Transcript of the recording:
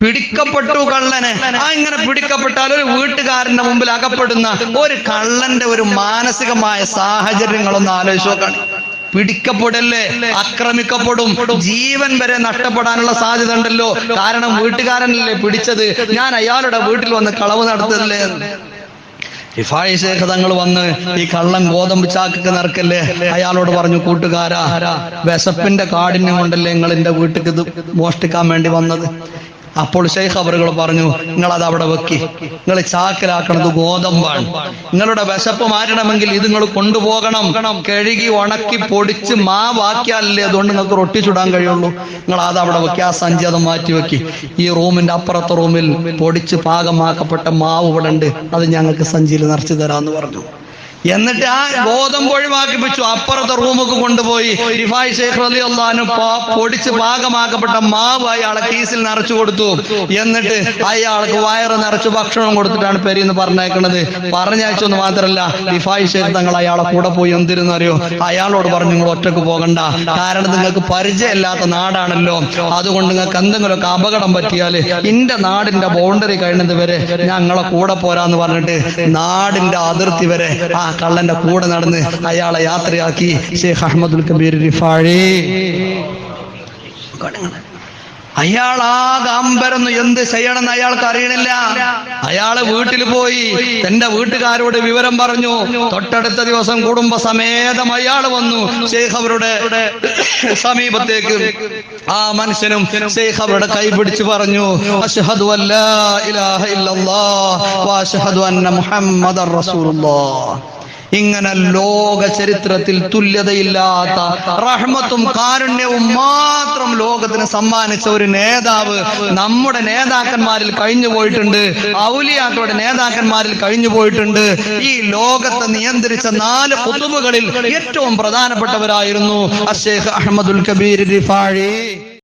പിടിക്കപ്പെട്ടു കള്ളന്. ഇങ്ങനെ പിടിക്കപ്പെട്ടാൽ ഒരു വീട്ടുകാരന്റെ മുമ്പിൽ അകപ്പെടുന്ന ഒരു കള്ളന്റെ ഒരു മാനസികമായ സാഹചര്യങ്ങളൊന്ന് ആലോചിച്ച് നോക്കണം. പിടിക്കപ്പെടല്ലേ, ആക്രമിക്കപ്പെടും, ജീവൻ വരെ നഷ്ടപ്പെടാനുള്ള സാധ്യത ഉണ്ടല്ലോ. കാരണം വീട്ടുകാരനല്ലേ പിടിച്ചത്, ഞാൻ അയാളുടെ വീട്ടിൽ വന്ന് കളവ് നടത്തല്ലേ. റിഫായി ശേഖ് തങ്ങൾ വന്ന് ഈ കള്ളൻ ഗോതമ്പ് ചാക്കൊക്കെ നിറക്കല്ലേ, അയാളോട് പറഞ്ഞു, കൂട്ടുകാരാ, വിശപ്പിന്റെ കാഠിന്യം കൊണ്ടല്ലേ നിങ്ങൾ എന്റെ വീട്ടിൽ ഇത് മോഷ്ടിക്കാൻ വേണ്ടി വന്നത്. അപ്പോൾ ശൈഖ് അവറുകൾ പറഞ്ഞു, നിങ്ങൾ അത് അവിടെ വെക്കി, നിങ്ങൾ ചാക്കിലാക്കണത് ഗോതമ്പാണ്. നിങ്ങളുടെ വിശപ്പ് മാറ്റണമെങ്കിൽ ഇത് നിങ്ങൾ കൊണ്ടുപോകണം, കഴുകി ഉണക്കി പൊടിച്ച് മാവാക്കിയാലല്ലേ അതുകൊണ്ട് നിങ്ങൾക്ക് റൊട്ടി ചുടാൻ കഴിയുള്ളൂ. നിങ്ങൾ അത് അവിടെ വെക്കി, ആ സഞ്ചി അത് മാറ്റി വെക്കി. ഈ റൂമിന്റെ അപ്പുറത്തെ റൂമിൽ പൊടിച്ച് പാകമാക്കപ്പെട്ട മാവ് ഇവിടെ ഉണ്ട്, അത് ഞങ്ങൾക്ക് സഞ്ചിയിൽ നിറച്ചു തരാമെന്ന് പറഞ്ഞു. എന്നിട്ട് ആ ഗോതമ്പ് ഒഴിവാക്കിപ്പിച്ചു, അപ്പുറത്തെ റൂമുക്ക് കൊണ്ടുപോയി റിഫായി ശൈഖ് റളിയല്ലാഹു അൻഹു പൊടിച്ച് പാകമാക്കപ്പെട്ട മാവ് അയാളെ കീസിൽ നിറച്ചു കൊടുത്തു. എന്നിട്ട് അയാൾക്ക് വയറ് നിറച്ച് ഭക്ഷണം കൊടുത്തിട്ടാണ് പെരീന്ന് പറഞ്ഞേക്കണത്. പറഞ്ഞയച്ചൊന്ന് മാത്രല്ല, റിഫായി ശൈഖ് തങ്ങൾ അയാളെ കൂടെ പോയി എന്തിരുന്നറിയോ, അയാളോട് പറഞ്ഞു, നിങ്ങൾ ഒറ്റക്ക് പോകണ്ട, കാരണം നിങ്ങൾക്ക് പരിചയമില്ലാത്ത നാടാണല്ലോ, അതുകൊണ്ട് നിങ്ങൾക്ക് എന്തെങ്കിലുമൊക്കെ അപകടം പറ്റിയാല് ഇന്റെ നാടിന്റെ ബൗണ്ടറി കഴിയുന്നത് വരെ ഞങ്ങളെ കൂടെ പോരാന്ന് പറഞ്ഞിട്ട് നാടിന്റെ അതിർത്തി വരെ ആ കള്ളന്റെ കൂടെ നടന്ന് അയാളെ യാത്രയാക്കി ഷെയ്ഖ് അഹ്മദുൽ കബീർ റിഫാഴി. അയാളാകെ അമ്പരന്ന് എന്ത് ചെയ്യണമെന്ന് അയാൾക്ക് അറിയണില്ല. അയാള് വീട്ടിൽ പോയി തന്റെ വീട്ടുകാരോട് വിവരം പറഞ്ഞു. തൊട്ടടുത്ത ദിവസം കുടുംബസമേതം അയാൾ വന്നു ഷെയ്ഖ് അവരുടെ സമീപത്തേക്ക്. ആ മനുഷ്യനും ഷെയ്ഖ് അവരുടെ കൈ പിടിച്ചു പറഞ്ഞു, അശ്ഹദു അല്ലാ ഇലാഹ ഇല്ലല്ലാഹ് വ അശ്ഹദു അന്ന മുഹമ്മദർ റസൂലുള്ളാഹ്. ഇങ്ങനെ ലോക ചരിത്രത്തിൽ തുല്യതയില്ലാത്ത റഹ്മത്തും കാരുണ്യവും മാത്രം ലോകത്തിന് സമ്മാനിച്ച ഒരു നേതാവ് നമ്മുടെ നേതാക്കന്മാരിൽ കഴിഞ്ഞു പോയിട്ടുണ്ട്, ഔലിയാക്കളുടെ നേതാക്കന്മാരിൽ കഴിഞ്ഞു പോയിട്ടുണ്ട്. ഈ ലോകത്തെ നിയന്ത്രിച്ച 4 ഖുതുബുകളിൽ ഏറ്റവും പ്രധാനപ്പെട്ടവരായിരുന്നു അശ്ശൈഖ് അഹ്മദുൽ കബീർ റിഫാഴി.